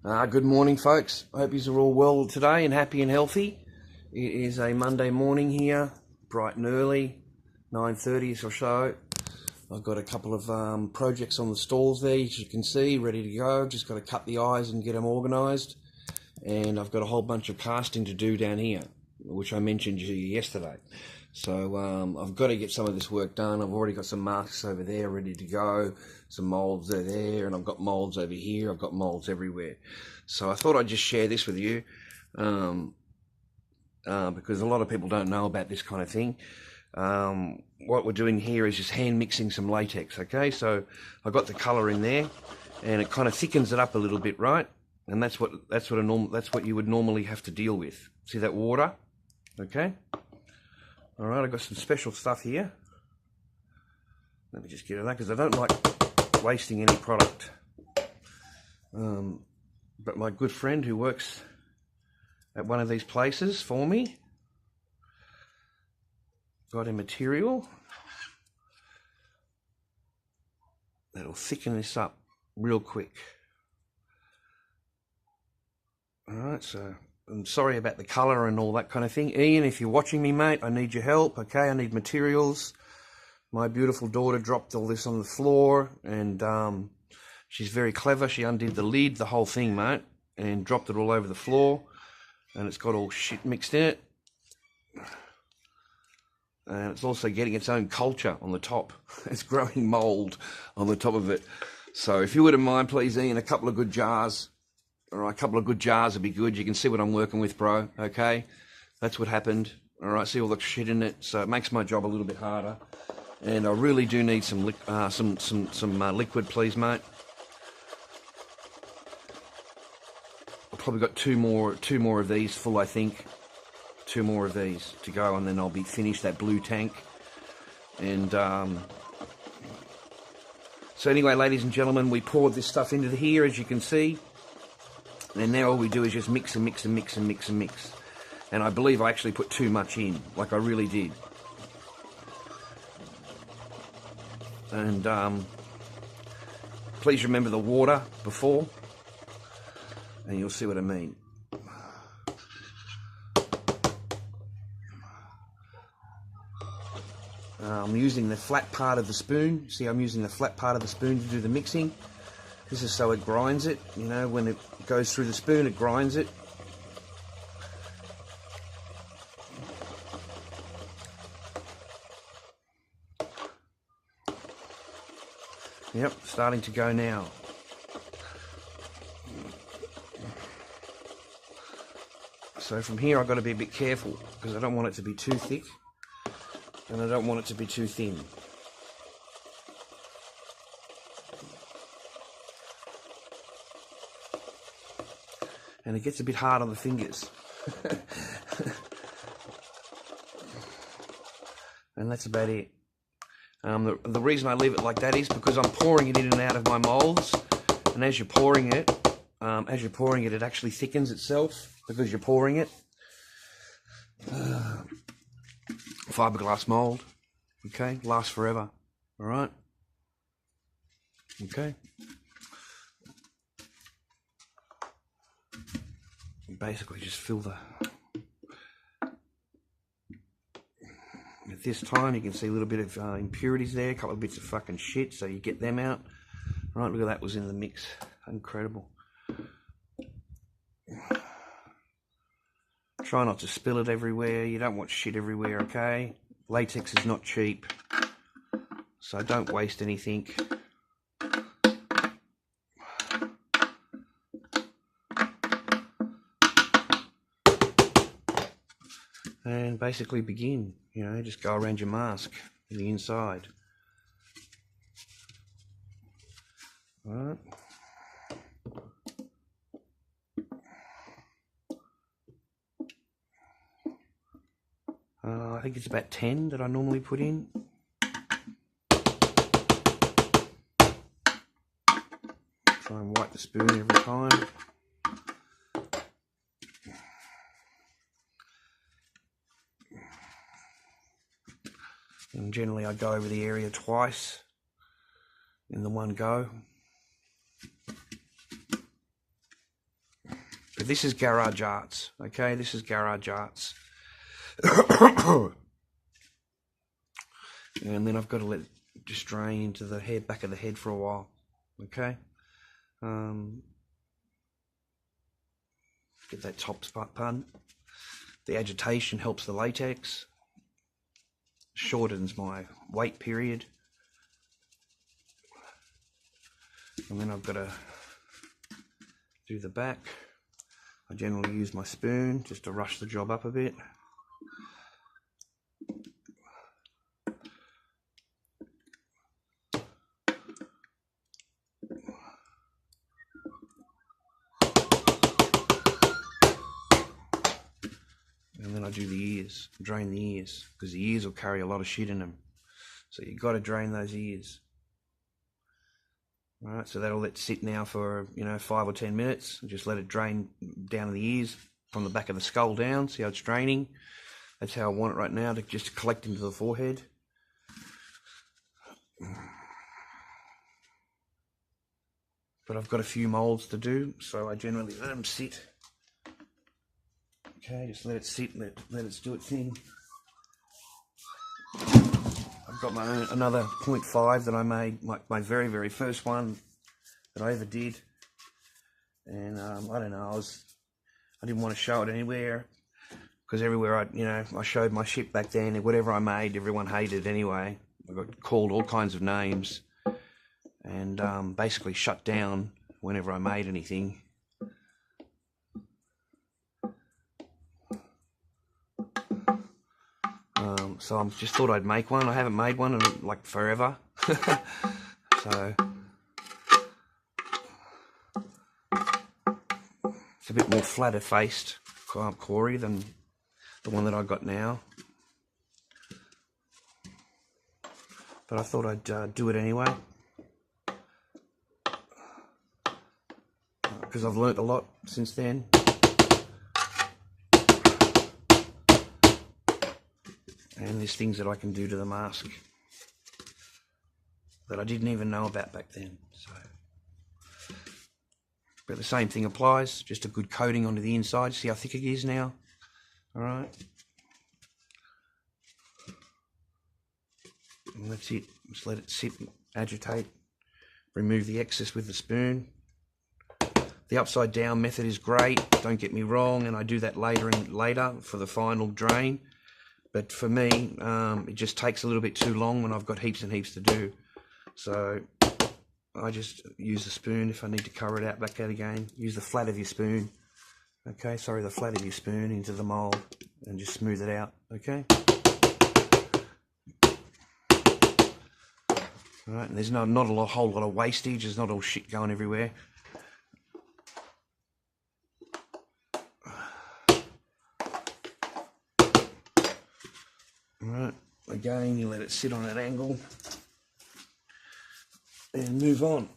Good morning, folks. I hope you're all well today and happy and healthy. It is a Monday morning here, bright and early, 9:30 or so. I've got a couple of projects on the stalls there, as you can see, ready to go. Just got to cut the eyes and get them organised. And I've got a whole bunch of casting to do down here, which I mentioned to you yesterday. So I've got to get some of this work done. I've already got some masks over there ready to go, some moulds are there, and I've got moulds over here. I've got moulds everywhere. So I thought I'd just share this with you because a lot of people don't know about this kind of thing. What we're doing here is just hand mixing some latex, okay? So I've got the colour in there, and it kind of thickens it up a little bit, right? And that's what you would normally have to deal with. See that water? Okay. All right, I've got some special stuff here. Let me just get it out because I don't like wasting any product. But my good friend who works at one of these places for me got a material that'll thicken this up real quick. All right, so I'm sorry about the colour and all that kind of thing. Ian, if you're watching me, mate, I need your help, okay? I need materials. My beautiful daughter dropped all this on the floor, and she's very clever. She undid the lid, the whole thing, mate, and dropped it all over the floor, and it's got all shit mixed in it. And it's also getting its own culture on the top. It's growing mould on the top of it. So if you wouldn't mind, please, Ian, a couple of good jars. All right, a couple of good jars would be good. You can see what I'm working with, bro, okay? That's what happened. All right, see all the shit in it, so it makes my job a little bit harder. And I really do need some liquid, please, mate. I've probably got two more of these full, I think. 2 more of these to go, and then I'll be finished that blue tank. And so anyway, ladies and gentlemen, we poured this stuff into here, as you can see. And now all we do is just mix and mix and mix and mix and mix. And I believe I actually put too much in, like I really did. And please remember the water before, and you'll see what I mean. I'm using the flat part of the spoon. See, I'm using the flat part of the spoon to do the mixing. This is so it grinds it, you know, when it goes through the spoon, it grinds it. Yep, starting to go now. So from here I've got to be a bit careful because I don't want it to be too thick and I don't want it to be too thin. And it gets a bit hard on the fingers. And that's about it. The reason I leave it like that is because I'm pouring it in and out of my moulds, and as you're pouring it, it actually thickens itself because you're pouring it. Fiberglass mould, okay, lasts forever. All right, okay. Basically just fill the, at this time you can see a little bit of impurities there, a couple of bits of fucking shit, so you get them out. Right, look at that, was in the mix. Incredible. Try not to spill it everywhere. You don't want shit everywhere, okay? Latex is not cheap, so don't waste anything. And basically begin, you know, just go around your mask in the inside. All right. I think it's about 10 that I normally put in. Try and wipe the spoon every time. And generally I go over the area twice in the one go. But this is garage arts, okay? This is garage arts. And then I've got to let it just drain into the head, back of the head for a while, okay? Get that top spot pun. The agitation helps the latex, shortens my wait period. And then I've got to do the back. I generally use my spoon just to rush the job up a bit. And then I do the ears, drain the ears, because the ears will carry a lot of shit in them. So you've got to drain those ears. All right, so that'll let sit now for, 5 or 10 minutes. Just let it drain down in the ears from the back of the skull down. See how it's draining? That's how I want it right now, to just collect into the forehead. But I've got a few molds to do, so I generally let them sit. Okay, just let it sit, let it do its thing. I've got my own, another 0.5 that I made, my very, very first one that I ever did. And I don't know, I didn't want to show it anywhere, because everywhere I showed my shit back then, and whatever I made, everyone hated anyway. I got called all kinds of names, and basically shut down whenever I made anything. So I just thought I'd make one. I haven't made one in like forever. So it's a bit more flatter faced Corey than the one that I got now. But I thought I'd do it anyway, because I've learnt a lot since then. And there's things that I can do to the mask that I didn't even know about back then. So, but the same thing applies, just a good coating onto the inside. See how thick it is now? All right. And that's it. Just let it sit and agitate. Remove the excess with the spoon. The upside down method is great, don't get me wrong, and I do that later for the final drain. But for me, it just takes a little bit too long when I've got heaps and heaps to do. So I just use the spoon if I need to cover it out back out again. Use the flat of your spoon. Okay, sorry, the flat of your spoon into the mold and just smooth it out, okay? All right, and there's not a whole lot of wastage. There's not all shit going everywhere. Alright, again you let it sit on an angle and move on.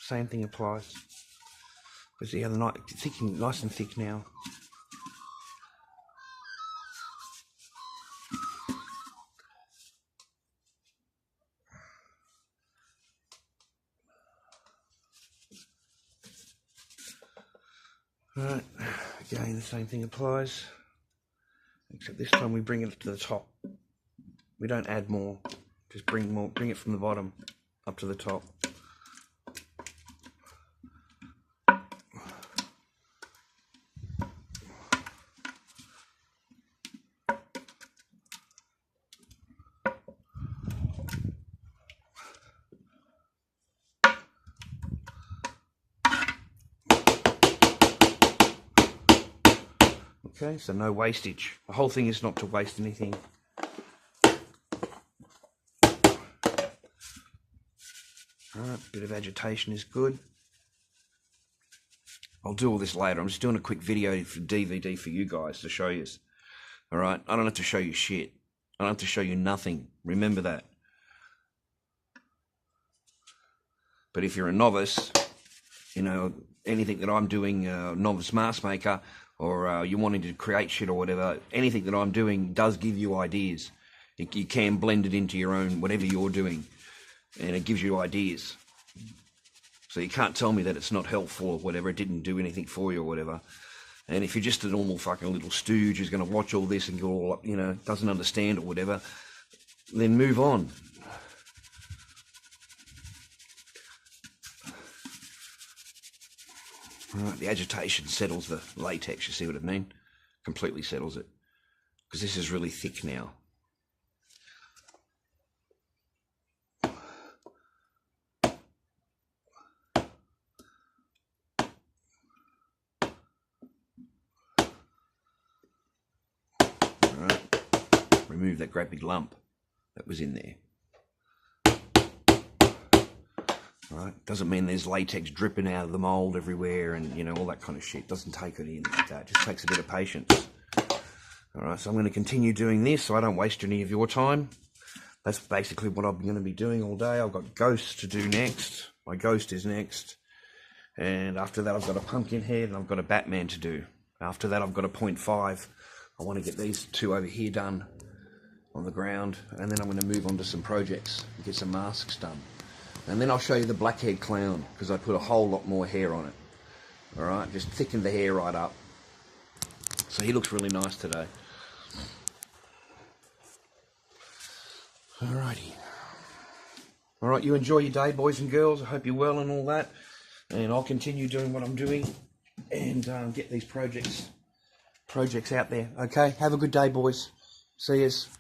Same thing applies. Because see how the nice and thick now. Alright, again the same thing applies. Except this time we bring it to the top. We don't add more. Just bring it from the bottom up to the top. Okay, so no wastage. The whole thing is not to waste anything. Alright, bit of agitation is good. I'll do all this later. I'm just doing a quick video for DVD for you guys to show you. Alright, I don't have to show you shit. I don't have to show you nothing. Remember that. But if you're a novice, you know, anything that I'm doing, novice mask maker, or you're wanting to create shit or whatever, anything that I'm doing does give you ideas. You can blend it into your own, whatever you're doing, and it gives you ideas. So you can't tell me that it's not helpful or whatever, it didn't do anything for you or whatever. And if you're just a normal fucking little stooge who's going to watch all this and go all up, you know, doesn't understand or whatever, then move on. Right, the agitation settles the latex, you see what I mean? Completely settles it. Because this is really thick now. Alright, remove that great big lump that was in there. Right. Doesn't mean there's latex dripping out of the mold everywhere and, you know, all that kind of shit. Doesn't take it in like that. It just takes a bit of patience. Alright, so I'm going to continue doing this so I don't waste any of your time. That's basically what I'm going to be doing all day. I've got ghosts to do next. My ghost is next. And after that I've got a pumpkin head and I've got a Batman to do. After that I've got a 0.5. I want to get these two over here done on the ground. And then I'm going to move on to some projects and get some masks done. And then I'll show you the blackhead clown, because I put a whole lot more hair on it. Alright, just thickened the hair right up. So he looks really nice today. Alrighty. Alright, you enjoy your day, boys and girls. I hope you're well and all that. And I'll continue doing what I'm doing and get these projects out there. Okay, have a good day, boys. See yous.